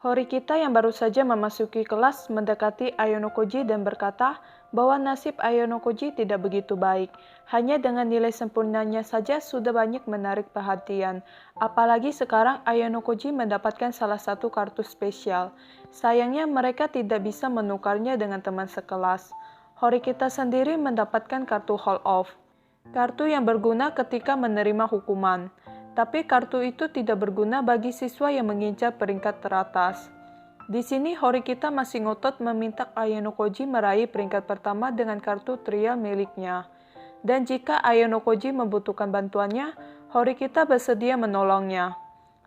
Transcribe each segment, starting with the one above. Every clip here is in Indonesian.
Horikita yang baru saja memasuki kelas mendekati Ayonokoji dan berkata bahwa nasib Ayonokoji tidak begitu baik. Hanya dengan nilai sempurnanya saja sudah banyak menarik perhatian. Apalagi sekarang Ayonokoji mendapatkan salah satu kartu spesial. Sayangnya mereka tidak bisa menukarnya dengan teman sekelas. Horikita sendiri mendapatkan kartu Hall Off. Kartu yang berguna ketika menerima hukuman. Tapi kartu itu tidak berguna bagi siswa yang mengincar peringkat teratas. Di sini Horikita masih ngotot meminta Ayanokoji meraih peringkat pertama dengan kartu trial miliknya. Dan jika Ayanokoji membutuhkan bantuannya, Horikita bersedia menolongnya.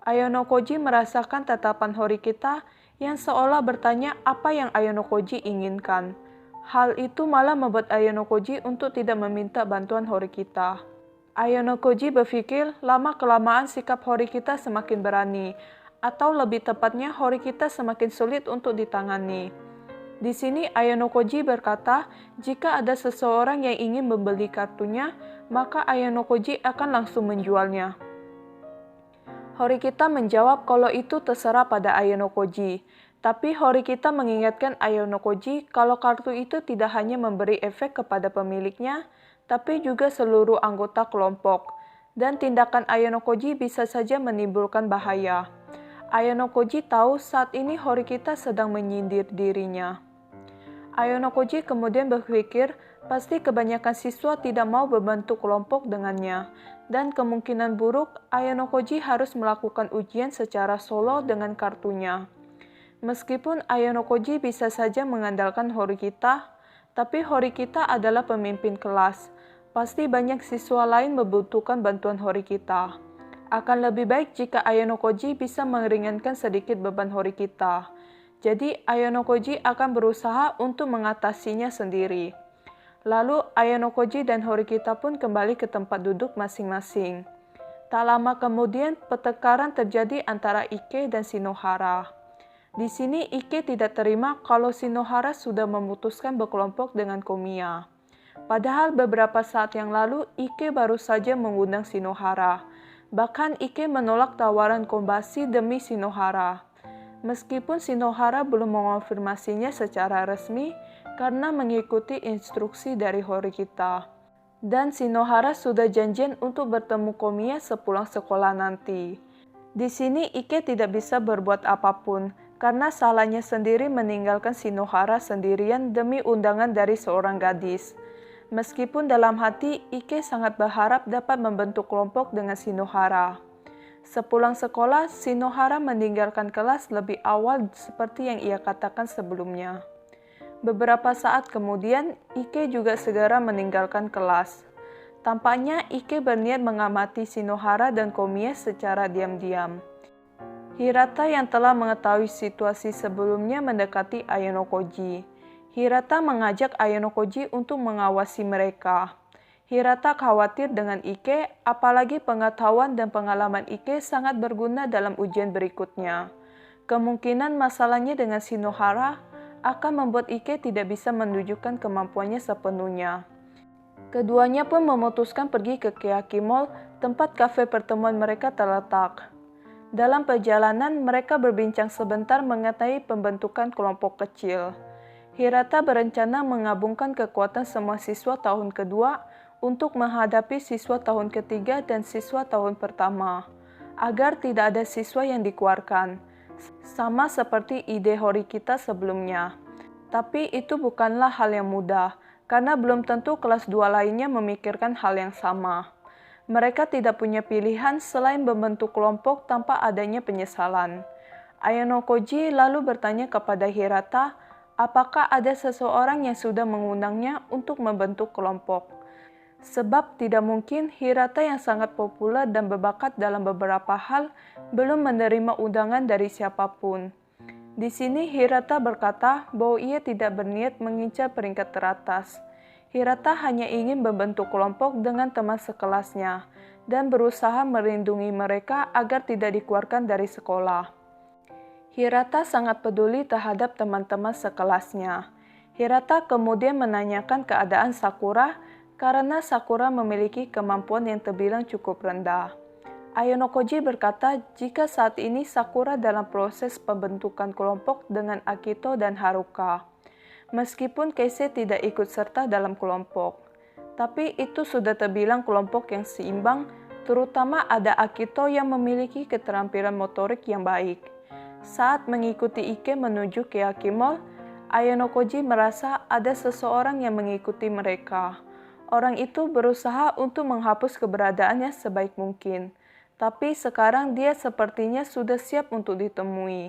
Ayanokoji merasakan tatapan Horikita yang seolah bertanya apa yang Ayanokoji inginkan. Hal itu malah membuat Ayanokoji untuk tidak meminta bantuan Horikita. Ayanokoji berpikir lama-kelamaan sikap Horikita semakin berani, atau lebih tepatnya Horikita semakin sulit untuk ditangani. Di sini Ayanokoji berkata, jika ada seseorang yang ingin membeli kartunya, maka Ayanokoji akan langsung menjualnya. Horikita menjawab kalau itu terserah pada Ayanokoji. Tapi Horikita mengingatkan Ayanokoji kalau kartu itu tidak hanya memberi efek kepada pemiliknya, tapi juga seluruh anggota kelompok, dan tindakan Ayanokoji bisa saja menimbulkan bahaya. Ayanokoji tahu saat ini Horikita sedang menyindir dirinya. Ayanokoji kemudian berpikir pasti kebanyakan siswa tidak mau membentuk kelompok dengannya, dan kemungkinan buruk Ayanokoji harus melakukan ujian secara solo dengan kartunya. Meskipun Ayanokoji bisa saja mengandalkan Horikita, tapi Horikita adalah pemimpin kelas. Pasti banyak siswa lain membutuhkan bantuan Horikita. Akan lebih baik jika Ayanokoji bisa meringankan sedikit beban Horikita. Jadi Ayanokoji akan berusaha untuk mengatasinya sendiri. Lalu Ayanokoji dan Horikita pun kembali ke tempat duduk masing-masing. Tak lama kemudian pertengkaran terjadi antara Ike dan Shinohara. Di sini Ike tidak terima kalau Shinohara sudah memutuskan berkelompok dengan Komiya. Padahal beberapa saat yang lalu Ike baru saja mengundang Shinohara. Bahkan Ike menolak tawaran Kobashi demi Shinohara. Meskipun Shinohara belum mengonfirmasinya secara resmi karena mengikuti instruksi dari Horikita. Dan Shinohara sudah janjian untuk bertemu Komiya sepulang sekolah nanti. Di sini Ike tidak bisa berbuat apapun karena salahnya sendiri meninggalkan Shinohara sendirian demi undangan dari seorang gadis. Meskipun dalam hati Ike sangat berharap dapat membentuk kelompok dengan Shinohara. Sepulang sekolah, Shinohara meninggalkan kelas lebih awal seperti yang ia katakan sebelumnya. Beberapa saat kemudian, Ike juga segera meninggalkan kelas. Tampaknya Ike berniat mengamati Shinohara dan Komiya secara diam-diam. Hirata yang telah mengetahui situasi sebelumnya mendekati Ayanokoji. Hirata mengajak Ayanokoji untuk mengawasi mereka. Hirata khawatir dengan Ike, apalagi pengetahuan dan pengalaman Ike sangat berguna dalam ujian berikutnya. Kemungkinan masalahnya dengan Shinohara akan membuat Ike tidak bisa menunjukkan kemampuannya sepenuhnya. Keduanya pun memutuskan pergi ke Keaki Mall, tempat kafe pertemuan mereka terletak. Dalam perjalanan, mereka berbincang sebentar mengenai pembentukan kelompok kecil. Hirata berencana menggabungkan kekuatan semua siswa tahun kedua untuk menghadapi siswa tahun ketiga dan siswa tahun pertama, agar tidak ada siswa yang dikeluarkan, sama seperti ide Horikita sebelumnya. Tapi itu bukanlah hal yang mudah, karena belum tentu kelas 2 lainnya memikirkan hal yang sama. Mereka tidak punya pilihan selain membentuk kelompok tanpa adanya penyesalan. Ayanokoji lalu bertanya kepada Hirata, apakah ada seseorang yang sudah mengundangnya untuk membentuk kelompok? Sebab tidak mungkin Hirata yang sangat populer dan berbakat dalam beberapa hal belum menerima undangan dari siapapun. Di sini Hirata berkata bahwa ia tidak berniat mengincar peringkat teratas. Hirata hanya ingin membentuk kelompok dengan teman sekelasnya dan berusaha melindungi mereka agar tidak dikeluarkan dari sekolah. Hirata sangat peduli terhadap teman-teman sekelasnya. Hirata kemudian menanyakan keadaan Sakura karena Sakura memiliki kemampuan yang terbilang cukup rendah. Ayonokoji berkata jika saat ini Sakura dalam proses pembentukan kelompok dengan Akito dan Haruka. Meskipun Keise tidak ikut serta dalam kelompok. Tapi itu sudah terbilang kelompok yang seimbang, terutama ada Akito yang memiliki keterampilan motorik yang baik. Saat mengikuti Ike menuju Keaki Mall, Ayonokoji merasa ada seseorang yang mengikuti mereka. Orang itu berusaha untuk menghapus keberadaannya sebaik mungkin. Tapi sekarang dia sepertinya sudah siap untuk ditemui.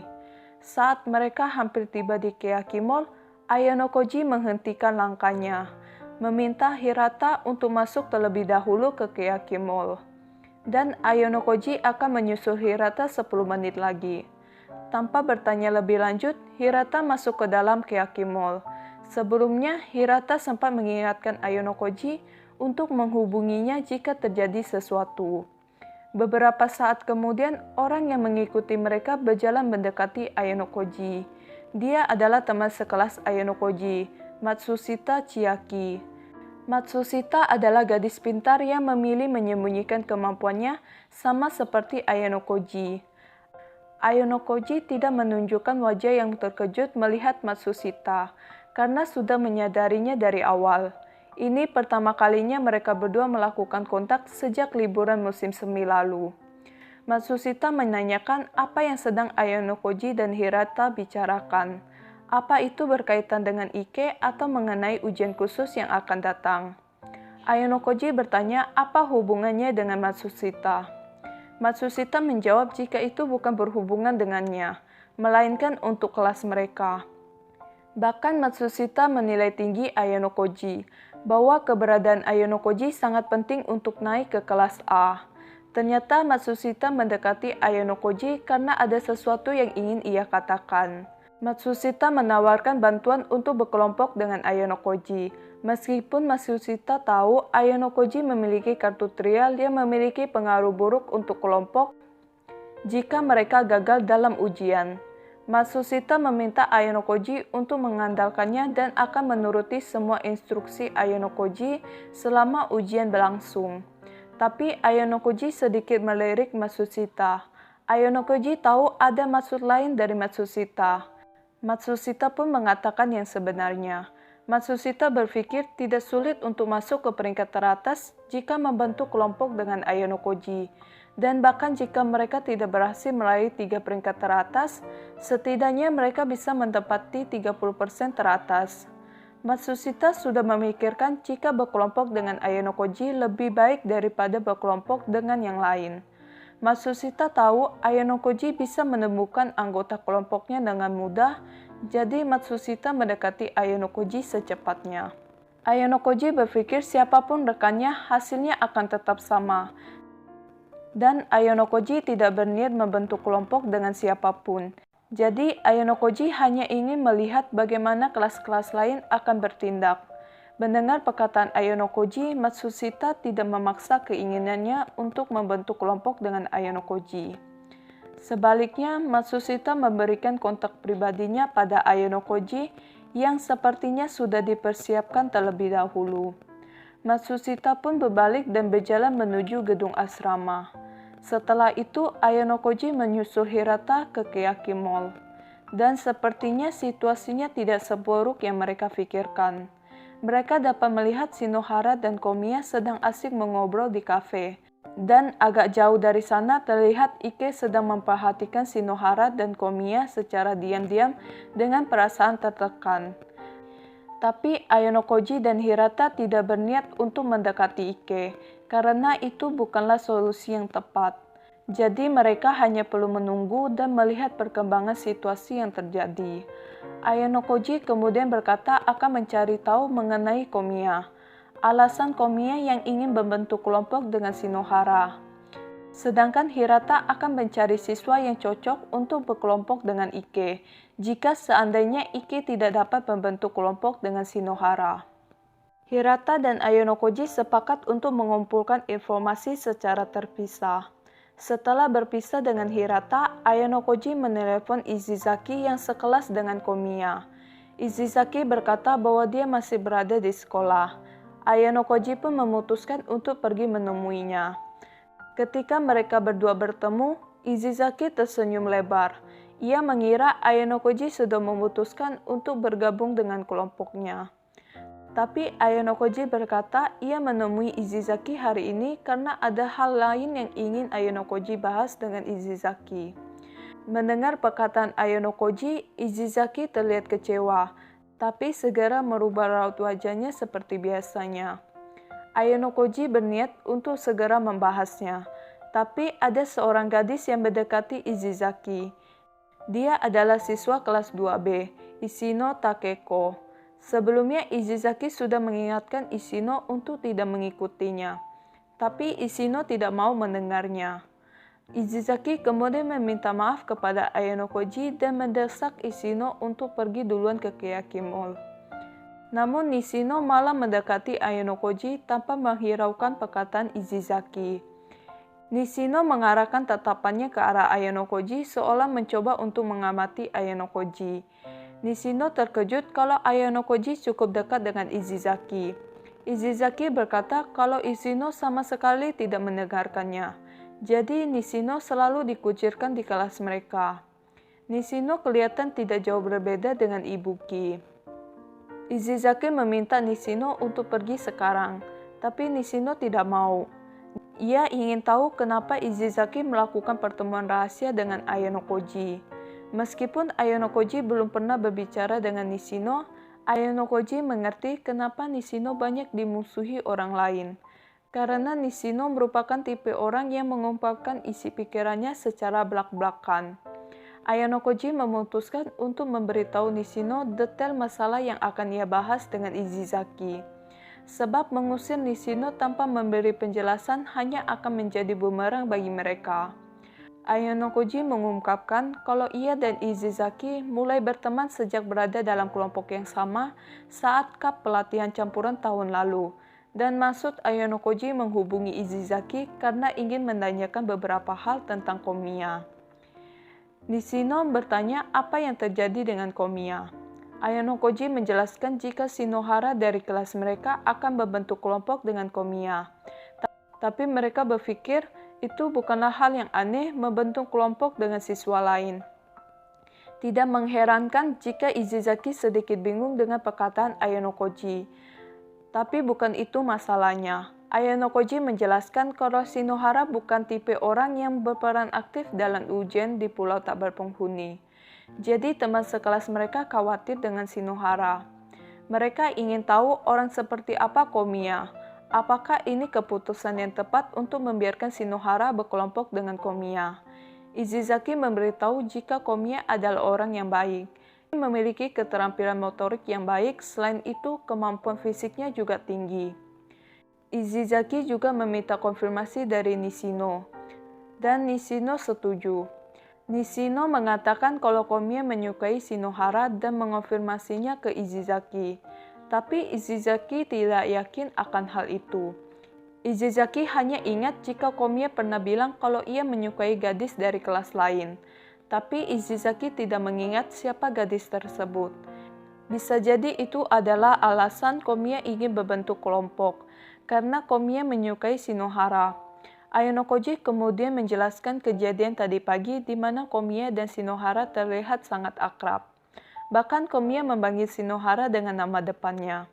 Saat mereka hampir tiba di Keaki Mall, Ayonokoji menghentikan langkahnya, meminta Hirata untuk masuk terlebih dahulu ke Keaki Mall. Dan Ayonokoji akan menyusul Hirata 10 menit lagi. Tanpa bertanya lebih lanjut, Hirata masuk ke dalam Keaki Mall. Sebelumnya, Hirata sempat mengingatkan Ayonokoji untuk menghubunginya jika terjadi sesuatu. Beberapa saat kemudian, orang yang mengikuti mereka berjalan mendekati Ayonokoji. Dia adalah teman sekelas Ayonokoji, Matsushita Chiaki. Matsushita adalah gadis pintar yang memilih menyembunyikan kemampuannya sama seperti Ayonokoji. Ayonokoji tidak menunjukkan wajah yang terkejut melihat Matsushita, karena sudah menyadarinya dari awal. Ini pertama kalinya mereka berdua melakukan kontak sejak liburan musim semi lalu. Matsushita menanyakan apa yang sedang Ayonokoji dan Hirata bicarakan. Apa itu berkaitan dengan Ike atau mengenai ujian khusus yang akan datang? Ayonokoji bertanya apa hubungannya dengan Matsushita. Matsushita menjawab jika itu bukan berhubungan dengannya, melainkan untuk kelas mereka. Bahkan Matsushita menilai tinggi Ayonokoji, bahwa keberadaan Ayonokoji sangat penting untuk naik ke kelas A. Ternyata Matsushita mendekati Ayonokoji karena ada sesuatu yang ingin ia katakan. Matsushita menawarkan bantuan untuk berkelompok dengan Ayonokoji. Meskipun Matsushita tahu Ayonokoji memiliki kartu trial yang memiliki pengaruh buruk untuk kelompok jika mereka gagal dalam ujian. Matsushita meminta Ayonokoji untuk mengandalkannya dan akan menuruti semua instruksi Ayonokoji selama ujian berlangsung. Tapi Ayonokoji sedikit melirik Matsushita. Ayonokoji tahu ada maksud lain dari Matsushita. Matsushita pun mengatakan yang sebenarnya. Matsushita berpikir tidak sulit untuk masuk ke peringkat teratas jika membentuk kelompok dengan Ayonokoji. Dan bahkan jika mereka tidak berhasil meraih 3 peringkat teratas, setidaknya mereka bisa menempati 30% teratas. Matsushita sudah memikirkan jika berkelompok dengan Ayonokoji lebih baik daripada berkelompok dengan yang lain. Matsushita tahu Ayonokoji bisa menemukan anggota kelompoknya dengan mudah, jadi Matsushita mendekati Ayonokoji secepatnya. Ayonokoji berpikir siapapun rekannya hasilnya akan tetap sama. Dan Ayonokoji tidak berniat membentuk kelompok dengan siapapun. Jadi Ayonokoji hanya ingin melihat bagaimana kelas-kelas lain akan bertindak. Mendengar perkataan Ayonokoji, Matsushita tidak memaksa keinginannya untuk membentuk kelompok dengan Ayonokoji. Sebaliknya, Matsushita memberikan kontak pribadinya pada Ayonokoji yang sepertinya sudah dipersiapkan terlebih dahulu. Matsushita pun berbalik dan berjalan menuju gedung asrama. Setelah itu, Ayonokoji menyusul Hirata ke Keaki Mall. Dan sepertinya situasinya tidak seburuk yang mereka pikirkan. Mereka dapat melihat Shinohara dan Komiya sedang asik mengobrol di kafe. Dan agak jauh dari sana terlihat Ike sedang memperhatikan Shinohara dan Komiya secara diam-diam dengan perasaan tertekan. Tapi Ayonokoji dan Hirata tidak berniat untuk mendekati Ike, karena itu bukanlah solusi yang tepat. Jadi mereka hanya perlu menunggu dan melihat perkembangan situasi yang terjadi. Ayonokoji kemudian berkata akan mencari tahu mengenai Komiya. Alasan Komiya yang ingin membentuk kelompok dengan Shinohara. Sedangkan Hirata akan mencari siswa yang cocok untuk berkelompok dengan Ike, jika seandainya Ike tidak dapat membentuk kelompok dengan Shinohara. Hirata dan Ayonokoji sepakat untuk mengumpulkan informasi secara terpisah. Setelah berpisah dengan Hirata, Ayonokoji menelepon Izizaki yang sekelas dengan Komiya. Izizaki berkata bahwa dia masih berada di sekolah. Ayonokoji pun memutuskan untuk pergi menemuinya. Ketika mereka berdua bertemu, Izizaki tersenyum lebar. Ia mengira Ayanokoji sudah memutuskan untuk bergabung dengan kelompoknya. Tapi Ayanokoji berkata ia menemui Izizaki hari ini karena ada hal lain yang ingin Ayanokoji bahas dengan Izizaki. Mendengar perkataan Ayanokoji, Izizaki terlihat kecewa, tapi segera merubah raut wajahnya seperti biasanya. Ayanokoji berniat untuk segera membahasnya, tapi ada seorang gadis yang mendekati Izizaki. Dia adalah siswa kelas 2B, Ishino Takeko. Sebelumnya Izizaki sudah mengingatkan Ishino untuk tidak mengikutinya, tapi Ishino tidak mau mendengarnya. Izizaki kemudian meminta maaf kepada Ayanokoji dan mendesak Ishino untuk pergi duluan ke Keyaki Mall. Namun Nishino malah mendekati Ayanokoji tanpa menghiraukan perkataan Izizaki. Nishino mengarahkan tatapannya ke arah Ayanokoji seolah mencoba untuk mengamati Ayanokoji. Nishino terkejut kalau Ayanokoji cukup dekat dengan Izizaki. Izizaki berkata kalau Ishino sama sekali tidak mendengarkannya. Jadi Nishino selalu dikucirkan di kelas mereka. Nishino kelihatan tidak jauh berbeda dengan Ibuki. Izizaki meminta Nishino untuk pergi sekarang, tapi Nishino tidak mau. Ia ingin tahu kenapa Izizaki melakukan pertemuan rahasia dengan Ayanokoji. Meskipun Ayanokoji belum pernah berbicara dengan Nishino, Ayanokoji mengerti kenapa Nishino banyak dimusuhi orang lain. Karena Nishino merupakan tipe orang yang mengungkapkan isi pikirannya secara belak-belakan. Ayanokoji memutuskan untuk memberitahu Nishino detail masalah yang akan ia bahas dengan Izizaki. Sebab mengusir Nishino tanpa memberi penjelasan hanya akan menjadi bumerang bagi mereka. Ayanokoji mengungkapkan kalau ia dan Izizaki mulai berteman sejak berada dalam kelompok yang sama saat cup pelatihan campuran tahun lalu. Dan maksud Ayanokoji menghubungi Izizaki karena ingin menanyakan beberapa hal tentang Komiya. Nishino bertanya apa yang terjadi dengan Komiya. Ayanokoji menjelaskan jika Shinohara dari kelas mereka akan membentuk kelompok dengan Komiya. Tapi mereka berpikir itu bukanlah hal yang aneh membentuk kelompok dengan siswa lain. Tidak mengherankan jika Izizaki sedikit bingung dengan perkataan Ayanokoji. Tapi bukan itu masalahnya. Ayanokoji menjelaskan kalau Shinohara bukan tipe orang yang berperan aktif dalam ujian di pulau tak berpenghuni. Jadi teman sekelas mereka khawatir dengan Shinohara. Mereka ingin tahu orang seperti apa Komiya. Apakah ini keputusan yang tepat untuk membiarkan Shinohara berkelompok dengan Komiya? Izizaki memberitahu jika Komiya adalah orang yang baik. Dia memiliki keterampilan motorik yang baik, selain itu kemampuan fisiknya juga tinggi. Izizaki juga meminta konfirmasi dari Nishino. Dan Nishino setuju. Nishino mengatakan kalau Komiya menyukai Shinohara dan mengonfirmasinya ke Izizaki. Tapi Izizaki tidak yakin akan hal itu. Izizaki hanya ingat jika Komiya pernah bilang kalau ia menyukai gadis dari kelas lain. Tapi Izizaki tidak mengingat siapa gadis tersebut. Bisa jadi itu adalah alasan Komiya ingin membentuk kelompok, karena Komiya menyukai Shinohara. Ayanokoji kemudian menjelaskan kejadian tadi pagi di mana Komiya dan Shinohara terlihat sangat akrab. Bahkan Komiya memanggil Shinohara dengan nama depannya.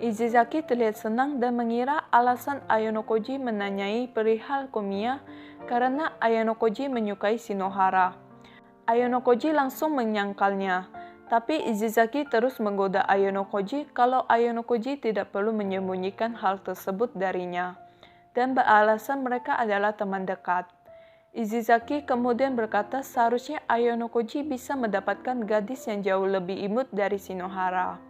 Izizaki terlihat senang dan mengira alasan Ayanokoji menanyai perihal Komiya karena Ayanokoji menyukai Shinohara. Ayanokoji langsung menyangkalnya, tapi Izizaki terus menggoda Ayanokoji kalau Ayanokoji tidak perlu menyembunyikan hal tersebut darinya. Dan beralasan mereka adalah teman dekat. Izizaki kemudian berkata seharusnya Ayanokoji bisa mendapatkan gadis yang jauh lebih imut dari Shinohara.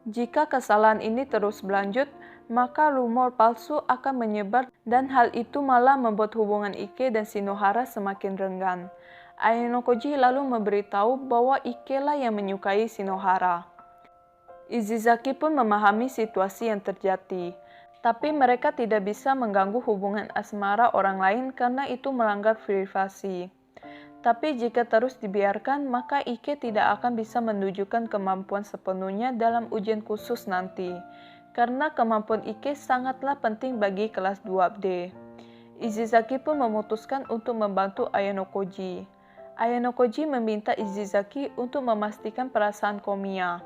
Jika kesalahan ini terus berlanjut, maka rumor palsu akan menyebar dan hal itu malah membuat hubungan Ike dan Shinohara semakin renggan. Ayanokoji lalu memberitahu bahwa Ike lah yang menyukai Shinohara. Izizaki pun memahami situasi yang terjadi. Tapi mereka tidak bisa mengganggu hubungan asmara orang lain karena itu melanggar privasi. Tapi jika terus dibiarkan, maka Ike tidak akan bisa menunjukkan kemampuan sepenuhnya dalam ujian khusus nanti. Karena kemampuan Ike sangatlah penting bagi kelas 2D. Izizaki pun memutuskan untuk membantu Ayano Koji. Ayano Koji meminta Izizaki untuk memastikan perasaan Komiya.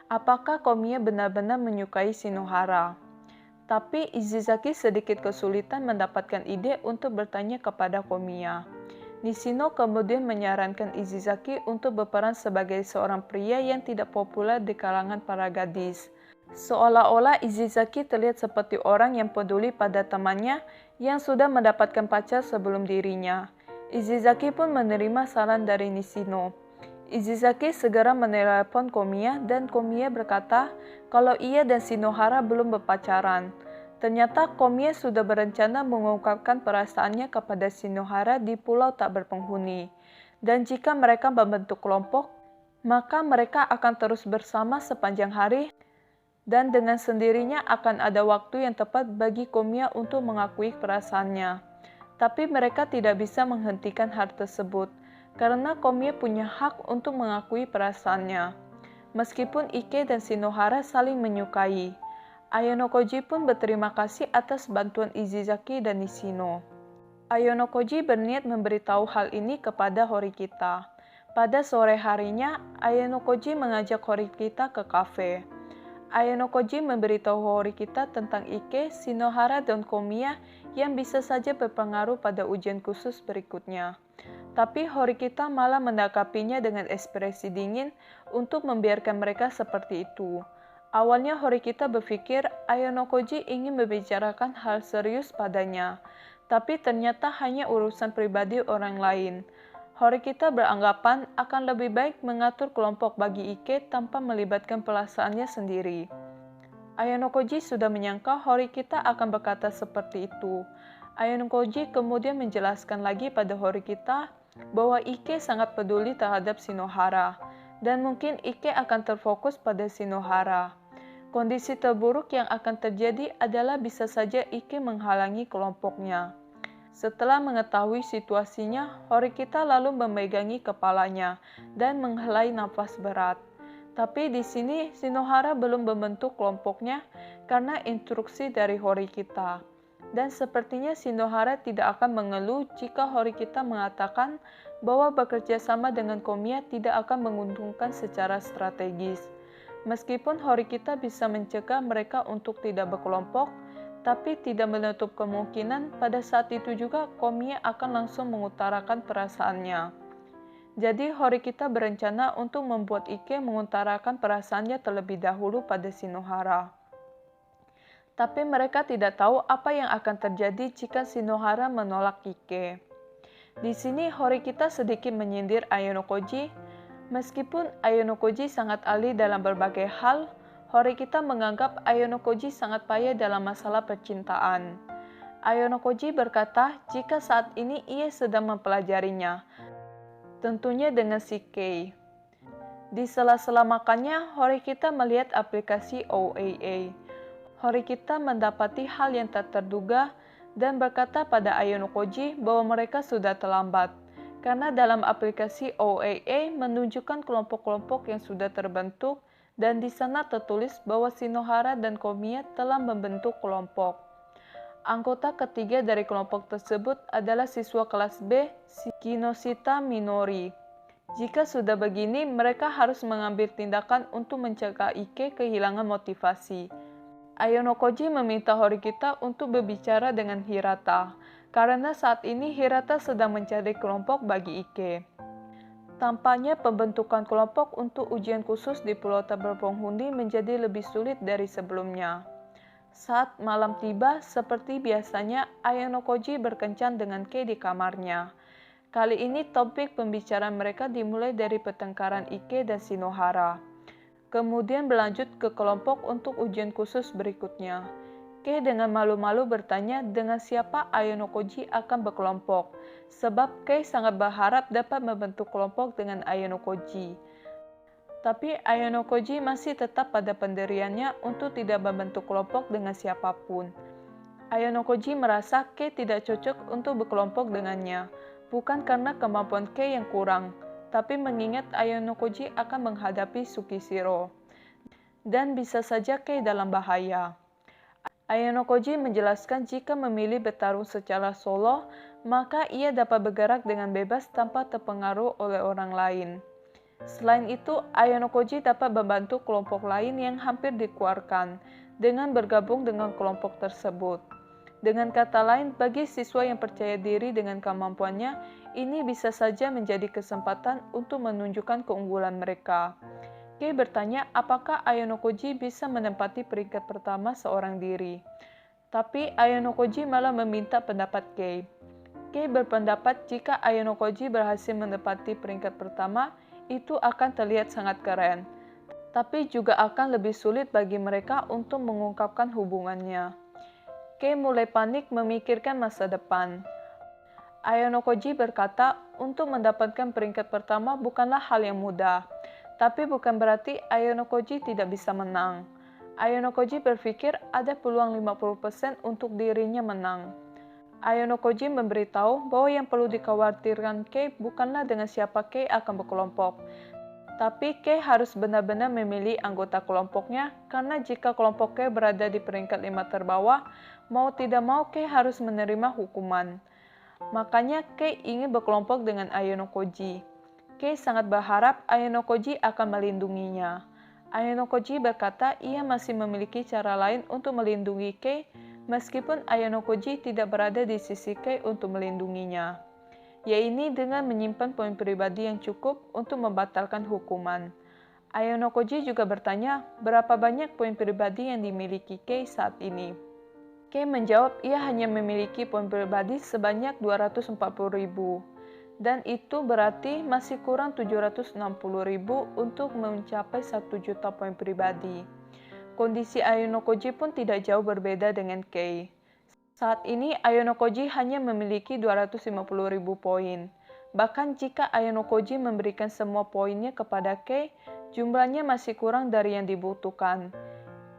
Apakah Komiya benar-benar menyukai Shinohara? Tapi Izizaki sedikit kesulitan mendapatkan ide untuk bertanya kepada Komiya. Nishino kemudian menyarankan Izizaki untuk berperan sebagai seorang pria yang tidak populer di kalangan para gadis. Seolah-olah Izizaki terlihat seperti orang yang peduli pada temannya yang sudah mendapatkan pacar sebelum dirinya. Izizaki pun menerima saran dari Nishino. Izizaki segera menelepon Komiya dan Komiya berkata kalau ia dan Shinohara belum berpacaran. Ternyata Komiya sudah berencana mengungkapkan perasaannya kepada Shinohara di pulau tak berpenghuni. Dan jika mereka membentuk kelompok, maka mereka akan terus bersama sepanjang hari dan dengan sendirinya akan ada waktu yang tepat bagi Komiya untuk mengakui perasaannya. Tapi mereka tidak bisa menghentikan hal tersebut, karena Komiya punya hak untuk mengakui perasaannya. Meskipun Ike dan Shinohara saling menyukai, Ayano Koji pun berterima kasih atas bantuan Izizaki dan Nishino. Ayano Koji berniat memberitahu hal ini kepada Horikita. Pada sore harinya, Ayano Koji mengajak Horikita ke kafe. Ayano Koji memberitahu Horikita tentang Ike, Shinohara, dan Komiya yang bisa saja berpengaruh pada ujian khusus berikutnya. Tapi Horikita malah menanggapinya dengan ekspresi dingin untuk membiarkan mereka seperti itu. Awalnya Horikita berpikir Ayano Koji ingin membicarakan hal serius padanya, tapi ternyata hanya urusan pribadi orang lain. Horikita beranggapan akan lebih baik mengatur kelompok bagi Ike tanpa melibatkan perasaannya sendiri. Ayano Koji sudah menyangka Horikita akan berkata seperti itu. Ayano Koji kemudian menjelaskan lagi pada Horikita bahwa Ike sangat peduli terhadap Shinohara, dan mungkin Ike akan terfokus pada Shinohara. Kondisi terburuk yang akan terjadi adalah bisa saja Ike menghalangi kelompoknya. Setelah mengetahui situasinya, Horikita lalu memegangi kepalanya dan menghela nafas berat. Tapi di sini Shinohara belum membentuk kelompoknya karena instruksi dari Horikita. Dan sepertinya Shinohara tidak akan mengeluh jika Horikita mengatakan bahwa bekerja sama dengan Komiya tidak akan menguntungkan secara strategis. Meskipun Horikita bisa mencegah mereka untuk tidak berkelompok, tapi tidak menutup kemungkinan pada saat itu juga Komiya akan langsung mengutarakan perasaannya. Jadi Horikita berencana untuk membuat Ike mengutarakan perasaannya terlebih dahulu pada Shinohara. Tapi mereka tidak tahu apa yang akan terjadi jika Shinohara menolak Ike. Di sini Horikita sedikit menyindir Ayano Koji. Meskipun Ayano Koji sangat ahli dalam berbagai hal, Horikita menganggap Ayano Koji sangat payah dalam masalah percintaan. Ayano Koji berkata jika saat ini ia sedang mempelajarinya, tentunya dengan si Kei. Di sela-sela makannya, Horikita melihat aplikasi OAA. Horikita mendapati hal yang tak terduga dan berkata pada Ayano Koji bahwa mereka sudah terlambat. Karena dalam aplikasi OAA menunjukkan kelompok-kelompok yang sudah terbentuk dan di sana tertulis bahwa Shinohara dan Komiya telah membentuk kelompok. Anggota ketiga dari kelompok tersebut adalah siswa kelas B, Kinoshita Minori. Jika sudah begini, mereka harus mengambil tindakan untuk mencegah Ike kehilangan motivasi. Ayano Koji meminta Horikita untuk berbicara dengan Hirata, karena saat ini Hirata sedang mencari kelompok bagi Ike. Tampaknya pembentukan kelompok untuk ujian khusus di Pulau Tak Berpenghuni menjadi lebih sulit dari sebelumnya. Saat malam tiba, seperti biasanya, Ayano Koji berkencan dengan Kei di kamarnya. Kali ini topik pembicaraan mereka dimulai dari pertengkaran Ike dan Shinohara. Kemudian berlanjut ke kelompok untuk ujian khusus berikutnya. Kei dengan malu-malu bertanya dengan siapa Ayano Koji akan berkelompok, sebab Kei sangat berharap dapat membentuk kelompok dengan Ayano Koji. Tapi Ayano Koji masih tetap pada pendiriannya untuk tidak membentuk kelompok dengan siapapun. Ayano Koji merasa Kei tidak cocok untuk berkelompok dengannya, bukan karena kemampuan Kei yang kurang, tapi mengingat Ayano Koji akan menghadapi Tsukishiro. Dan bisa saja Kei dalam bahaya. Ayano Koji menjelaskan jika memilih bertarung secara solo, maka ia dapat bergerak dengan bebas tanpa terpengaruh oleh orang lain. Selain itu, Ayano Koji dapat membantu kelompok lain yang hampir dikeluarkan dengan bergabung dengan kelompok tersebut. Dengan kata lain, bagi siswa yang percaya diri dengan kemampuannya, ini bisa saja menjadi kesempatan untuk menunjukkan keunggulan mereka. Kei bertanya apakah Ayano Koji bisa menempati peringkat pertama seorang diri. Tapi Ayano Koji malah meminta pendapat Kei. Kei berpendapat jika Ayano Koji berhasil menempati peringkat pertama, itu akan terlihat sangat keren. Tapi juga akan lebih sulit bagi mereka untuk mengungkapkan hubungannya. Kei mulai panik memikirkan masa depan. Ayano Koji berkata, untuk mendapatkan peringkat pertama bukanlah hal yang mudah. Tapi bukan berarti Ayano Koji tidak bisa menang. Ayano Koji berpikir ada peluang 50% untuk dirinya menang. Ayano Koji memberitahu bahwa yang perlu dikhawatirkan Kei bukanlah dengan siapa Kei akan berkelompok. Tapi Kei harus benar-benar memilih anggota kelompoknya, karena jika kelompok Kei berada di peringkat 5 terbawah, mau tidak mau Kei harus menerima hukuman. Makanya Kei ingin berkelompok dengan Ayano Koji. Kei sangat berharap Ayano Koji akan melindunginya. Ayano Koji berkata ia masih memiliki cara lain untuk melindungi Kei, meskipun Ayano Koji tidak berada di sisi Kei untuk melindunginya, yaitu dengan menyimpan poin pribadi yang cukup untuk membatalkan hukuman. Ayano Koji juga bertanya berapa banyak poin pribadi yang dimiliki Kei saat ini. Kei menjawab ia hanya memiliki poin pribadi sebanyak 240.000. Dan itu berarti masih kurang 760.000 untuk mencapai 1 juta poin pribadi. Kondisi Ayano Koji pun tidak jauh berbeda dengan Kei. Saat ini Ayano Koji hanya memiliki 250.000 poin. Bahkan jika Ayano Koji memberikan semua poinnya kepada Kei, jumlahnya masih kurang dari yang dibutuhkan.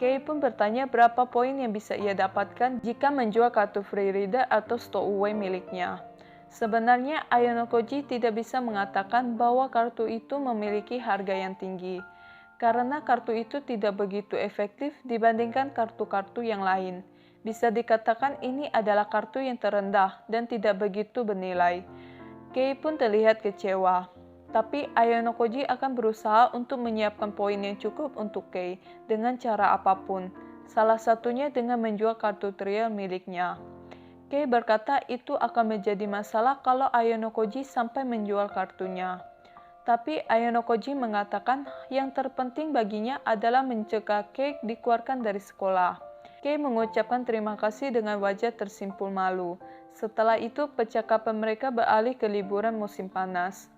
Kei pun bertanya berapa poin yang bisa ia dapatkan jika menjual kartu free reader atau stowaway miliknya. Sebenarnya Ayano Koji tidak bisa mengatakan bahwa kartu itu memiliki harga yang tinggi, karena kartu itu tidak begitu efektif dibandingkan kartu-kartu yang lain. Bisa dikatakan ini adalah kartu yang terendah dan tidak begitu bernilai. Kei pun terlihat kecewa. Tapi Ayano Koji akan berusaha untuk menyiapkan poin yang cukup untuk Kei dengan cara apapun, salah satunya dengan menjual kartu trial miliknya. Kei berkata itu akan menjadi masalah kalau Ayano Koji sampai menjual kartunya. Tapi Ayano Koji mengatakan yang terpenting baginya adalah mencegah Kei dikeluarkan dari sekolah. Kei mengucapkan terima kasih dengan wajah tersimpul malu. Setelah itu percakapan mereka beralih ke liburan musim panas.